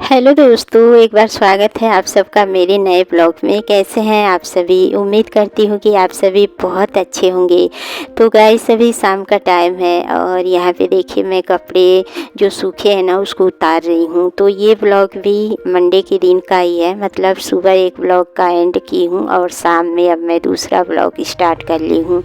Hello दोस्तों, एक बार स्वागत है आप सबका मेरे नए ब्लॉग में। कैसे हैं आप सभी? उम्मीद करती हूँ कि आप सभी बहुत अच्छे होंगे। तो गाइस, अभी शाम का टाइम है और यहाँ पे देखिए मैं कपड़े जो सूखे हैं ना उसको उतार रही हूँ। तो ये ब्लॉग भी मंडे के दिन का ही है, मतलब सुबह एक ब्लॉग का एंड की हूँ और शाम में अब मैं दूसरा ब्लॉग स्टार्ट कर ली हूँ।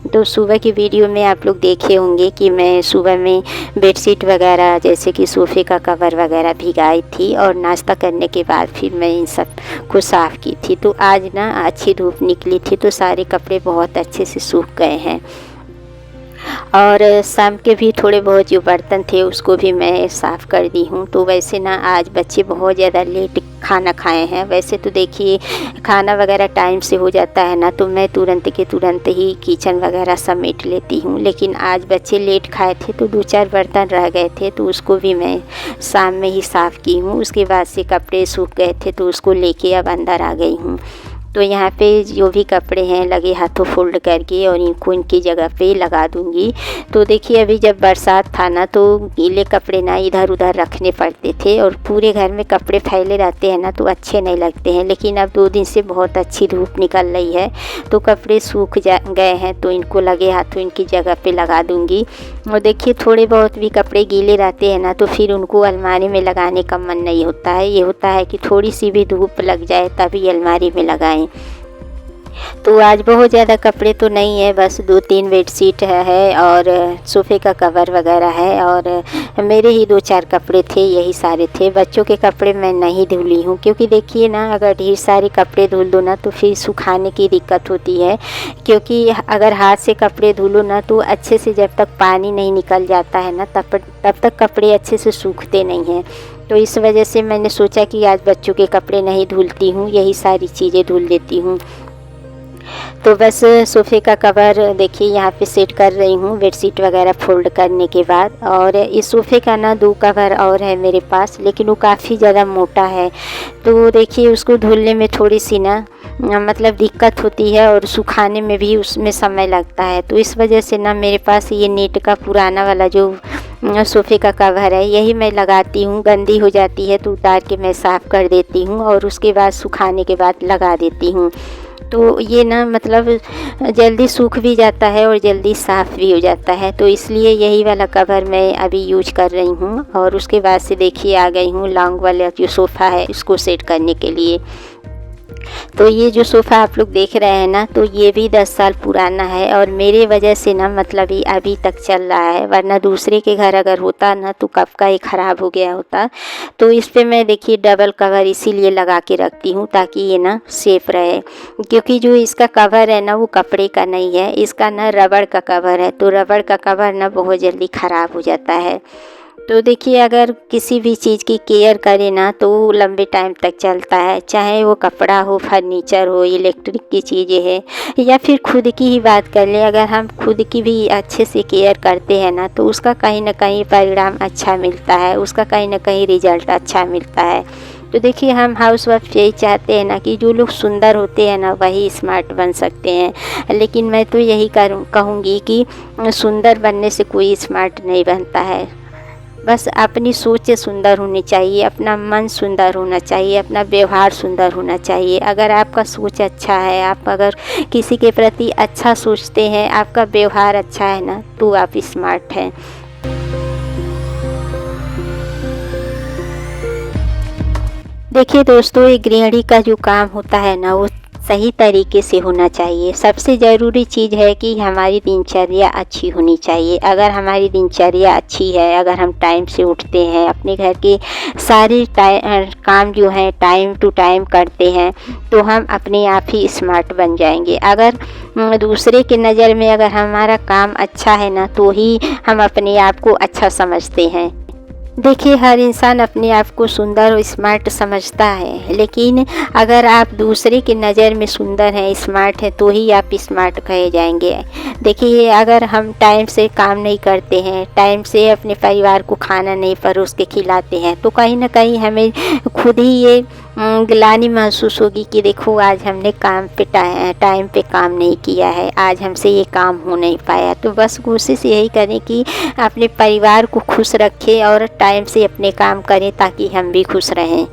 तो सुबह की वीडियो में आप लोग देखे होंगे कि मैं सुबह में बेडशीट वगैरह जैसे कि सोफ़े का कवर वगैरह भिगाई थी और नाश्ता करने के बाद फिर मैं इन सब को साफ़ की थी। तो आज ना अच्छी धूप निकली थी तो सारे कपड़े बहुत अच्छे से सूख गए हैं। और शाम के भी थोड़े बहुत जो बर्तन थे उसको भी मैं साफ़ कर दी हूँ। तो वैसे ना आज बच्चे बहुत ज़्यादा लेट खाना खाए हैं। वैसे तो देखिए खाना वगैरह टाइम से हो जाता है ना, तो मैं तुरंत के तुरंत ही किचन वगैरह समेट लेती हूँ। लेकिन आज बच्चे लेट खाए थे तो 2-4 बर्तन रह गए थे तो उसको भी मैं शाम में ही साफ़ की हूँ। उसके बाद से कपड़े सूख गए थे तो उसको लेके अब अंदर आ गई हूँ। तो यहाँ पे जो भी कपड़े हैं लगे हाथों फोल्ड करके और इनको इनकी जगह पे लगा दूँगी। तो देखिए अभी जब बरसात था ना तो गीले कपड़े ना इधर उधर रखने पड़ते थे और पूरे घर में कपड़े फैले रहते हैं ना तो अच्छे नहीं लगते हैं। लेकिन अब 2 दिन से बहुत अच्छी धूप निकल रही है तो कपड़े सूख गए हैं तो इनको लगे हाथों इनकी जगह पे लगा दूँगी। और देखिए थोड़े बहुत भी कपड़े गीले रहते हैं ना तो फिर उनको अलमारी में लगाने का मन नहीं होता है। ये होता है कि थोड़ी सी भी धूप लग जाए तभी अलमारी में लगाएं। तो आज बहुत ज़्यादा कपड़े तो नहीं है, बस 2-3 बेडशीट है और सोफ़े का कवर वगैरह है और मेरे ही 2-4 कपड़े थे, यही सारे थे। बच्चों के कपड़े मैं नहीं धुली हूँ क्योंकि देखिए ना अगर ढेर सारे कपड़े धुल दो ना तो फिर सुखाने की दिक्कत होती है। क्योंकि अगर हाथ से कपड़े धुलो ना तो अच्छे से जब तक पानी नहीं निकल जाता है ना तब तक कपड़े अच्छे से सूखते नहीं हैं। तो इस वजह से मैंने सोचा कि आज बच्चों के कपड़े नहीं धुलती हूँ, यही सारी चीज़ें धुल देती हूँ। तो बस सोफ़े का कवर देखिए यहाँ पे सेट कर रही हूँ बेडशीट वगैरह फोल्ड करने के बाद। और इस सोफ़े का ना 2 कवर और है मेरे पास, लेकिन वो काफ़ी ज़्यादा मोटा है तो देखिए उसको धुलने में थोड़ी सी ना मतलब दिक्कत होती है और सुखाने में भी उसमें समय लगता है। तो इस वजह से ना मेरे पास ये नेट का पुराना वाला जो सोफ़े का कवर है यही मैं लगाती हूँ। गंदी हो जाती है तो उतार के मैं साफ़ कर देती हूँ और उसके बाद सुखाने के बाद लगा देती हूँ। तो ये ना मतलब जल्दी सूख भी जाता है और जल्दी साफ़ भी हो जाता है। तो इसलिए यही वाला कवर मैं अभी यूज कर रही हूँ। और उसके बाद से देखिए आ गई हूँ लॉन्ग वाला जो सोफ़ा है इसको सेट करने के लिए। तो ये जो सोफ़ा आप लोग देख रहे हैं ना तो ये भी 10 साल पुराना है और मेरे वजह से ना मतलब ये अभी तक चल रहा है, वरना दूसरे के घर अगर होता ना तो कब का ये ख़राब हो गया होता। तो इस पे मैं देखिए डबल कवर इसीलिए लगा के रखती हूँ ताकि ये ना सेफ रहे। क्योंकि जो इसका कवर है ना वो कपड़े का नहीं है, इसका ना रबड़ का कवर है। तो रबड़ का कवर ना बहुत जल्दी ख़राब हो जाता है। तो देखिए अगर किसी भी चीज़ की केयर करें ना तो लंबे टाइम तक चलता है, चाहे वो कपड़ा हो, फर्नीचर हो, इलेक्ट्रिक की चीज़ें हैं या फिर खुद की ही बात कर लें। अगर हम खुद की भी अच्छे से केयर करते हैं ना तो उसका कहीं ना कहीं परिणाम अच्छा मिलता है, उसका कहीं ना कहीं रिजल्ट अच्छा मिलता है। तो देखिए हम हाउस वाइफ यही चाहते हैं ना कि जो लोग सुंदर होते हैं ना वही स्मार्ट बन सकते हैं। लेकिन मैं तो यही कहूँगी कि सुंदर बनने से कोई स्मार्ट नहीं बनता है। बस अपनी सोच सुंदर होनी चाहिए, अपना मन सुंदर होना चाहिए, अपना व्यवहार सुंदर होना चाहिए। अगर आपका सोच अच्छा है, आप अगर किसी के प्रति अच्छा सोचते हैं, आपका व्यवहार अच्छा है ना तो आप स्मार्ट हैं। देखिए दोस्तों, एक गृहिणी का जो काम होता है ना वो सही तरीके से होना चाहिए। सबसे ज़रूरी चीज़ है कि हमारी दिनचर्या अच्छी होनी चाहिए। अगर हमारी दिनचर्या अच्छी है, अगर हम टाइम से उठते हैं, अपने घर के सारे काम जो हैं टाइम टू टाइम करते हैं तो हम अपने आप ही स्मार्ट बन जाएंगे। अगर दूसरे के नज़र में अगर हमारा काम अच्छा है ना तो ही हम अपने आप को अच्छा समझते हैं। देखिए हर इंसान अपने आप को सुंदर और स्मार्ट समझता है, लेकिन अगर आप दूसरे की नज़र में सुंदर हैं, स्मार्ट हैं तो ही आप स्मार्ट कहे जाएंगे। देखिए अगर हम टाइम से काम नहीं करते हैं, टाइम से अपने परिवार को खाना नहीं परोस के खिलाते हैं तो कहीं ना कहीं हमें खुद ही ये ग्लानि महसूस होगी कि देखो आज हमने काम पे टाइम पे काम नहीं किया है, आज हमसे ये काम हो नहीं पाया। तो बस कोशिश यही करें कि अपने परिवार को खुश रखें और टाइम से अपने काम करें ताकि हम भी खुश रहें।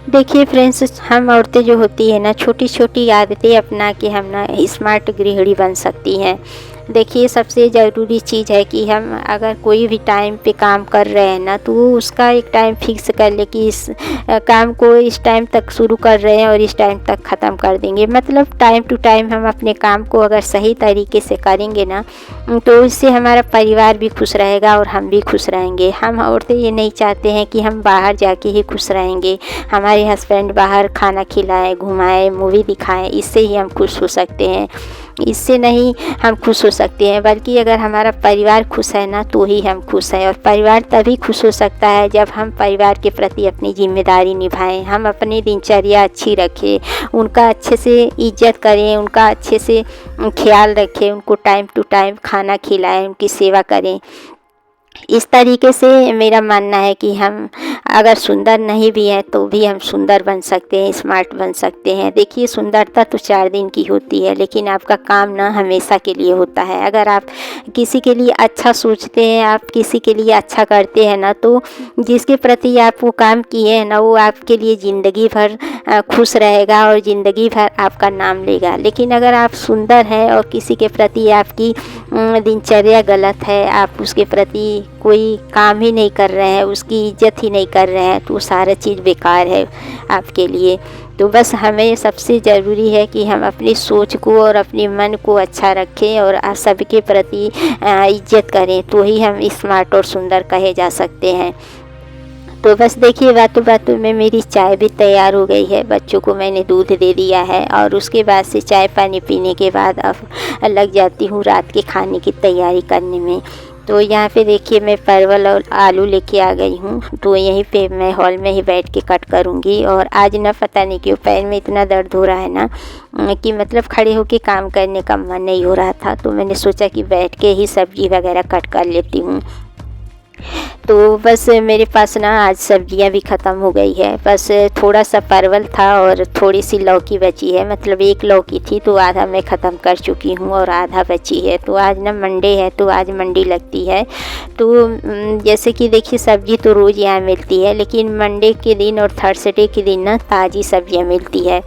देखिए फ्रेंड्स, हम औरतें जो होती है ना, छोटी छोटी आदतें अपना के हम ना स्मार्ट गृहिणी बन सकती हैं। देखिए सबसे ज़रूरी चीज़ है कि हम अगर कोई भी टाइम पे काम कर रहे हैं ना, तो उसका एक टाइम फिक्स कर ले कि इस काम को इस टाइम तक शुरू कर रहे हैं और इस टाइम तक ख़त्म कर देंगे। मतलब टाइम टू टाइम हम अपने काम को अगर सही तरीके से करेंगे ना, तो इससे हमारा परिवार भी खुश रहेगा और हम भी खुश रहेंगे। हम औरतें ये नहीं चाहते हैं कि हम बाहर जाके ही खुश रहेंगे, हमारे हस्बैंड बाहर खाना खिलाएं, घुमाएं, मूवी दिखाएं, इससे ही हम खुश हो सकते हैं। इससे नहीं हम खुश हो सकते हैं, बल्कि अगर हमारा परिवार खुश है ना, तो ही हम खुश हैं। और परिवार तभी खुश हो सकता है जब हम परिवार के प्रति अपनी जिम्मेदारी निभाएं, हम अपनी दिनचर्या अच्छी रखें, उनका अच्छे से इज्जत करें, उनका अच्छे से ख्याल रखें, उनको टाइम टू टाइम खाना खिलाएं, उनकी सेवा करें। इस तरीके से मेरा मानना है कि हम अगर सुंदर नहीं भी हैं तो भी हम सुंदर बन सकते हैं, स्मार्ट बन सकते हैं। देखिए सुंदरता तो 4 दिन की होती है, लेकिन आपका काम ना हमेशा के लिए होता है। अगर आप किसी के लिए अच्छा सोचते हैं, आप किसी के लिए अच्छा करते हैं ना, तो जिसके प्रति आप वो काम किए हैं ना, वो आपके लिए ज़िंदगी भर खुश रहेगा और ज़िंदगी भर आपका नाम लेगा। लेकिन अगर आप सुंदर हैं और किसी के प्रति आपकी दिनचर्या गलत है, आप उसके प्रति कोई काम ही नहीं कर रहे हैं, उसकी इज्जत ही नहीं कर रहे हैं, तो सारा चीज़ बेकार है आपके लिए। तो बस हमें सबसे ज़रूरी है कि हम अपनी सोच को और अपने मन को अच्छा रखें और सबके प्रति इज्जत करें, तो ही हम स्मार्ट और सुंदर कहे जा सकते हैं। तो बस देखिए बातों बातों में मेरी चाय भी तैयार हो गई है, बच्चों को मैंने दूध दे दिया है और उसके बाद से चाय पानी पीने के बाद अब लग जाती हूँ रात के खाने की तैयारी करने में। तो यहाँ पे देखिए मैं परवल और आलू लेके आ गई हूँ, तो यहीं पे मैं हॉल में ही बैठ के कट करूँगी। और आज ना पता नहीं क्यों पैर में इतना दर्द हो रहा है ना कि मतलब खड़े होके काम करने का मन नहीं हो रहा था, तो मैंने सोचा कि बैठ के ही सब्ज़ी वगैरह कट कर लेती हूँ। तो बस मेरे पास ना आज सब्जियां भी ख़त्म हो गई है, बस थोड़ा सा परवल था और थोड़ी सी लौकी बची है। मतलब एक लौकी थी तो आधा मैं ख़त्म कर चुकी हूँ और आधा बची है। तो आज ना मंडे है, तो आज मंडी लगती है। तो जैसे कि देखिए सब्ज़ी तो रोज़ यहाँ मिलती है, लेकिन मंडे के दिन और थर्सडे के दिन ना ताज़ी सब्जियाँ मिलती है।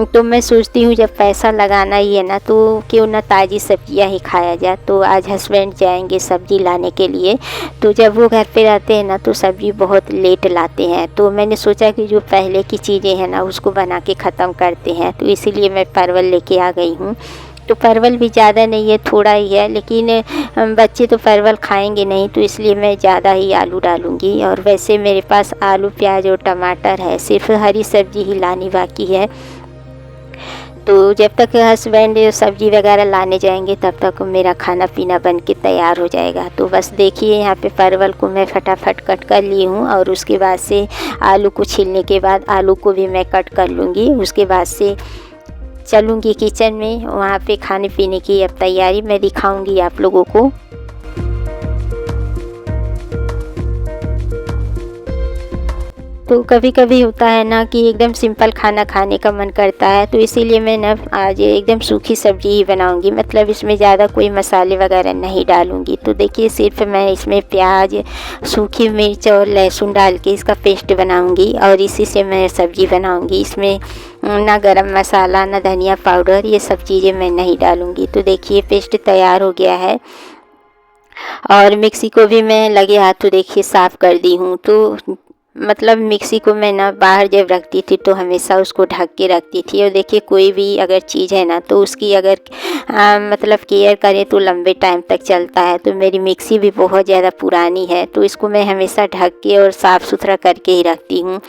तो मैं सोचती हूँ जब पैसा लगाना ही है ना, तो क्यों ना ताज़ी सब्जियाँ ही खाया जाए। तो आज हस्बैंड जाएंगे सब्ज़ी लाने के लिए, तो जब वो घर पे रहते हैं ना तो सब्ज़ी बहुत लेट लाते हैं। तो मैंने सोचा कि जो पहले की चीज़ें हैं ना उसको बना के ख़त्म करते हैं, तो इसीलिए मैं परवल लेके आ गई हूँ। तो परवल भी ज़्यादा नहीं है, थोड़ा ही है, लेकिन बच्चे तो परवल खाएंगे नहीं, तो इसलिए मैं ज़्यादा ही आलू डालूँगी। और वैसे मेरे पास आलू प्याज और टमाटर है, सिर्फ हरी सब्ज़ी ही लानी बाकी है। तो जब तक हस्बैंड सब्ज़ी वगैरह लाने जाएंगे तब तक मेरा खाना पीना बन के तैयार हो जाएगा। तो बस देखिए यहाँ पे परवल को मैं फटाफट कट कर ली हूँ और उसके बाद से आलू को छीलने के बाद आलू को भी मैं कट कर लूँगी। उसके बाद से चलूँगी किचन में, वहाँ पे खाने पीने की अब तैयारी मैं दिखाऊँगी आप लोगों को। तो कभी कभी होता है ना कि एकदम सिंपल खाना खाने का मन करता है, तो इसीलिए मैं ना आज एकदम सूखी सब्ज़ी ही बनाऊंगी। मतलब इसमें ज़्यादा कोई मसाले वगैरह नहीं डालूंगी। तो देखिए सिर्फ मैं इसमें प्याज, सूखी मिर्च और लहसुन डाल के इसका पेस्ट बनाऊंगी और इसी से मैं सब्ज़ी बनाऊंगी। इसमें ना गरम मसाला ना धनिया पाउडर, ये सब चीज़ें मैं नहीं डालूँगी। तो देखिए पेस्ट तैयार हो गया है और मिक्सी को भी मैं लगे हाथों देखिए साफ़ कर दी हूँ। तो मतलब मिक्सी को मैं ना बाहर जब रखती थी तो हमेशा उसको ढक के रखती थी। और देखिए कोई भी अगर चीज़ है ना तो उसकी अगर मतलब केयर करें तो लंबे टाइम तक चलता है। तो मेरी मिक्सी भी बहुत ज़्यादा पुरानी है, तो इसको मैं हमेशा ढक के और साफ़ सुथरा करके ही रखती हूँ।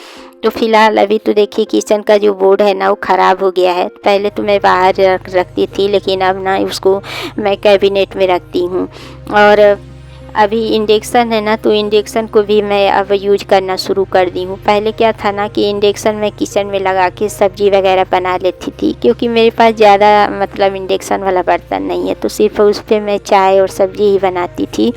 तो फ़िलहाल अभी तो देखिए किचन का जो बोर्ड है ना वो ख़राब हो गया है। पहले तो मैं बाहर रखती थी, लेकिन अब ना उसको मैं कैबिनेट में रखती हूँ। और अभी इंडक्शन है ना, तो इंडक्शन को भी मैं अब यूज करना शुरू कर दी हूँ। पहले क्या था ना कि इंडक्शन में किचन में लगा के सब्ज़ी वगैरह बना लेती थी, क्योंकि मेरे पास ज़्यादा मतलब इंडक्शन वाला बर्तन नहीं है, तो सिर्फ उस पर मैं चाय और सब्ज़ी ही बनाती थी।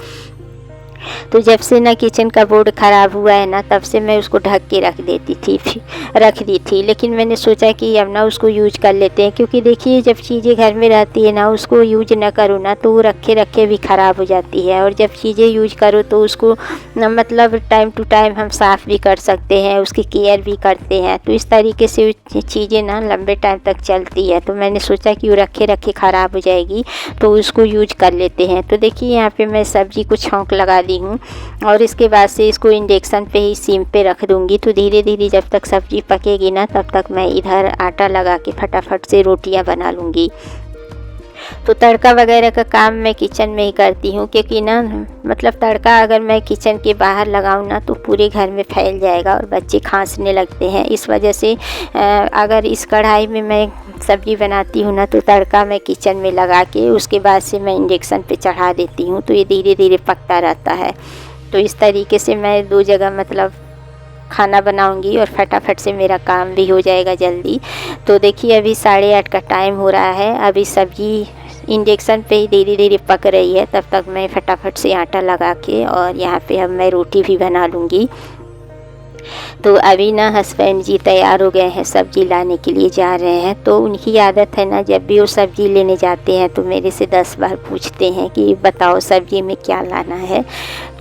तो जब से ना किचन का बोर्ड ख़राब हुआ है ना, तब से मैं उसको ढक के रख दी थी। लेकिन मैंने सोचा कि अब ना उसको यूज कर लेते हैं, क्योंकि देखिए जब चीज़ें घर में रहती है ना, उसको यूज ना करो ना तो वो रखे रखे भी ख़राब हो जाती है। और जब चीज़ें यूज करो तो उसको मतलब टाइम टू टाइम हम साफ़ भी कर सकते हैं, उसकी केयर भी करते हैं। तो इस तरीके से चीज़ें ना लंबे टाइम तक चलती है। तो मैंने सोचा कि वो रखे रखे ख़राब हो जाएगी तो उसको यूज कर लेते हैं। तो देखिए यहाँ पे मैं सब्ज़ी को छौंक लगा दी हूँ और इसके बाद से इसको इंडक्शन पे ही सिम पे रख दूँगी। तो धीरे धीरे जब तक सब्ज़ी पकेगी ना, तब तक मैं इधर आटा लगा के फटाफट से रोटियां बना लूँगी। तो तड़का वगैरह का काम मैं किचन में ही करती हूँ, क्योंकि ना मतलब तड़का अगर मैं किचन के बाहर लगाऊँ ना तो पूरे घर में फैल जाएगा और बच्चे खांसने लगते हैं। इस वजह से अगर इस कढ़ाई में मैं सब्ज़ी बनाती हूँ ना, तो तड़का मैं किचन में लगा के उसके बाद से मैं इंडक्शन पे चढ़ा देती हूँ, तो ये धीरे धीरे पकता रहता है। तो इस तरीके से मैं 2 जगह मतलब खाना बनाऊंगी और फटाफट से मेरा काम भी हो जाएगा जल्दी। तो देखिए अभी 8:30 का टाइम हो रहा है। अभी सब्ज़ी इंडक्शन पे ही धीरे धीरे पक रही है, तब तक मैं फटाफट से आटा लगा के और यहाँ पे अब मैं रोटी भी बना लूँगी। तो अभी ना हस्बैंड जी तैयार हो गए हैं, सब्ज़ी लाने के लिए जा रहे हैं। तो उनकी आदत है ना, जब भी वो सब्ज़ी लेने जाते हैं तो मेरे से 10 बार पूछते हैं कि बताओ सब्ज़ी में क्या लाना है।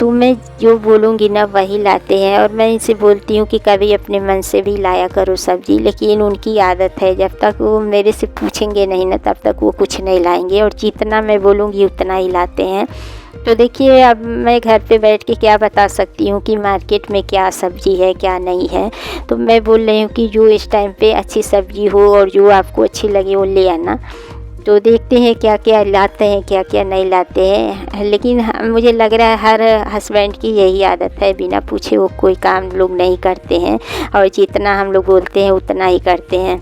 तो मैं जो बोलूँगी ना वही लाते हैं। और मैं इनसे बोलती हूँ कि कभी अपने मन से भी लाया करो सब्ज़ी, लेकिन उनकी आदत है जब तक वो मेरे से पूछेंगे नहीं ना, तब तक वो कुछ नहीं लाएंगे। और जितना मैं बोलूँगी उतना ही लाते हैं। तो देखिए अब मैं घर पे बैठ के क्या बता सकती हूँ कि मार्केट में क्या सब्ज़ी है क्या नहीं है। तो मैं बोल रही हूँ कि जो इस टाइम पे अच्छी सब्ज़ी हो और जो आपको अच्छी लगे वो ले आना। तो देखते हैं क्या क्या लाते हैं क्या क्या नहीं लाते हैं। लेकिन मुझे लग रहा है हर हस्बैंड की यही आदत है, बिना पूछे वो कोई काम लोग नहीं करते हैं और जितना हम लोग बोलते हैं उतना ही करते हैं।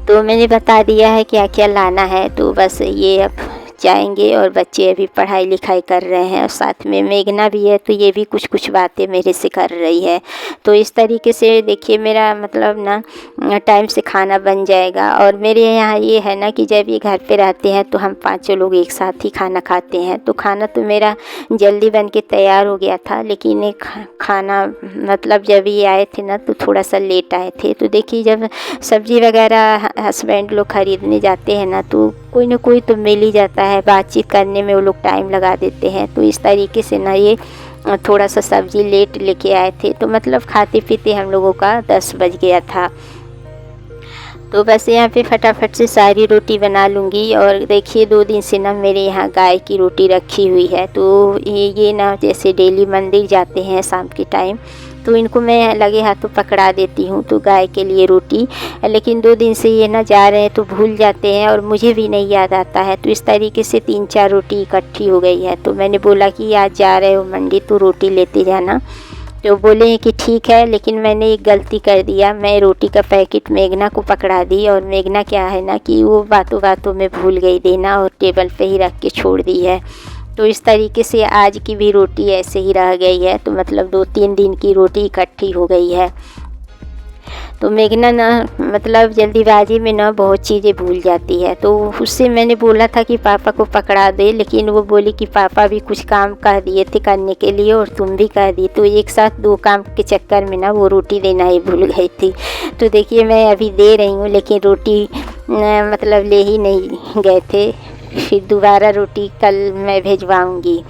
तो मैंने बता दिया है क्या क्या लाना है। तो बस ये अब जाएंगे और बच्चे अभी पढ़ाई लिखाई कर रहे हैं और साथ में मेघना भी है, तो ये भी कुछ कुछ बातें मेरे से कर रही है। तो इस तरीके से देखिए मेरा मतलब ना टाइम से खाना बन जाएगा। और मेरे यहाँ ये है ना कि जब ये घर पे रहते हैं तो हम 5 लोग एक साथ ही खाना खाते हैं। तो खाना तो मेरा जल्दी बन के तैयार हो गया था, लेकिन एक खाना मतलब जब ये आए थे ना तो थोड़ा सा लेट आए थे। तो देखिए जब सब्ज़ी वगैरह हस्बैंड लोग ख़रीदने जाते हैं ना, तो कोई ना कोई तो मिल ही जाता है, बातचीत करने में वो लोग टाइम लगा देते हैं। तो इस तरीके से ना ये थोड़ा सा सब्ज़ी लेट लेके आए थे, तो मतलब खाते पीते हम लोगों का 10 बज गया था। तो बस यहाँ पे फटाफट से सारी रोटी बना लूँगी। और देखिए 2 दिन से ना मेरे यहाँ गाय की रोटी रखी हुई है। तो ये ना जैसे डेली मंदिर जाते हैं शाम के टाइम, तो इनको मैं लगे हाथों पकड़ा देती हूँ तो गाय के लिए रोटी। लेकिन 2 दिन से ये ना जा रहे हैं तो भूल जाते हैं और मुझे भी नहीं याद आता है। तो इस तरीके से 3-4 रोटी इकट्ठी हो गई है। तो मैंने बोला कि आज जा रहे हो मंडी तो रोटी लेते जाना। तो बोले हैं कि ठीक है, लेकिन मैंने एक गलती कर दिया, मैं रोटी का पैकेट मेघना को पकड़ा दी। और मेघना क्या है ना कि वो बातों बातों में भूल गई देना और टेबल पे ही रख के छोड़ दी है। तो इस तरीके से आज की भी रोटी ऐसे ही रह गई है। तो मतलब 2-3 दिन की रोटी इकट्ठी हो गई है। तो मेघना ना मतलब जल्दीबाजी में ना बहुत चीज़ें भूल जाती है। तो उससे मैंने बोला था कि पापा को पकड़ा दे, लेकिन वो बोली कि पापा भी कुछ काम कह दिए थे करने के लिए और तुम भी कह दी। तो एक साथ 2 काम के चक्कर में ना वो रोटी देना ही भूल गई थी। तो देखिए मैं अभी दे रही हूँ, लेकिन रोटी मतलब ले ही नहीं गए थे। फिर दोबारा रोटी कल मैं भिजवाऊँगी।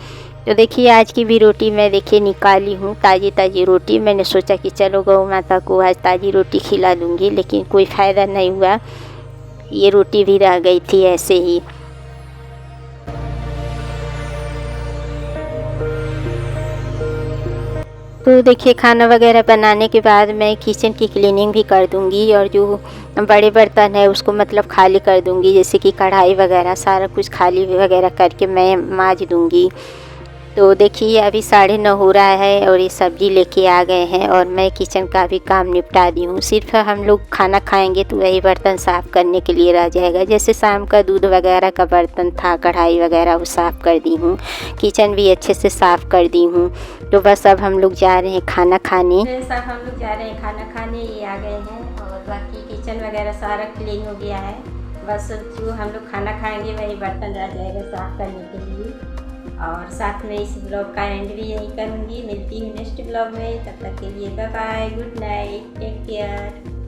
तो देखिए आज की भी रोटी मैं देखिए निकाली हूँ, ताज़ी ताज़ी रोटी। मैंने सोचा कि चलो गौ माता को आज ताज़ी रोटी खिला दूँगी, लेकिन कोई फ़ायदा नहीं हुआ, ये रोटी भी रह गई थी ऐसे ही। तो देखिए खाना वगैरह बनाने के बाद मैं किचन की क्लीनिंग भी कर दूँगी और जो बड़े बर्तन है उसको मतलब खाली कर दूँगी, जैसे कि कढ़ाई वगैरह सारा कुछ खाली वगैरह करके मैं मांज दूँगी। तो देखिए अभी 9:30 हो रहा है और ये सब्ज़ी लेके आ गए हैं और मैं किचन का भी काम निपटा दी हूँ। सिर्फ हम लोग खाना खाएंगे तो वही बर्तन साफ़ करने के लिए रह जाएगा। जैसे शाम का दूध वगैरह का बर्तन था, कढ़ाई वगैरह वो साफ़ कर दी हूँ, किचन भी अच्छे से साफ़ कर दी हूँ। तो बस अब हम लोग जा रहे हैं खाना खाने। सब हम लोग जा रहे हैं खाना खाने, ये आ गए हैं और बाकी किचन वगैरह सारा क्लीन हो गया है। बस जो हम लोग खाना खाएँगे वही बर्तन रह जाएगा साफ़ करने के लिए। और साथ में इस ब्लॉग का एंड भी यही करूँगी। मिलती हूँ नेक्स्ट ब्लॉग में, तब तक के लिए bye bye, good night, take care.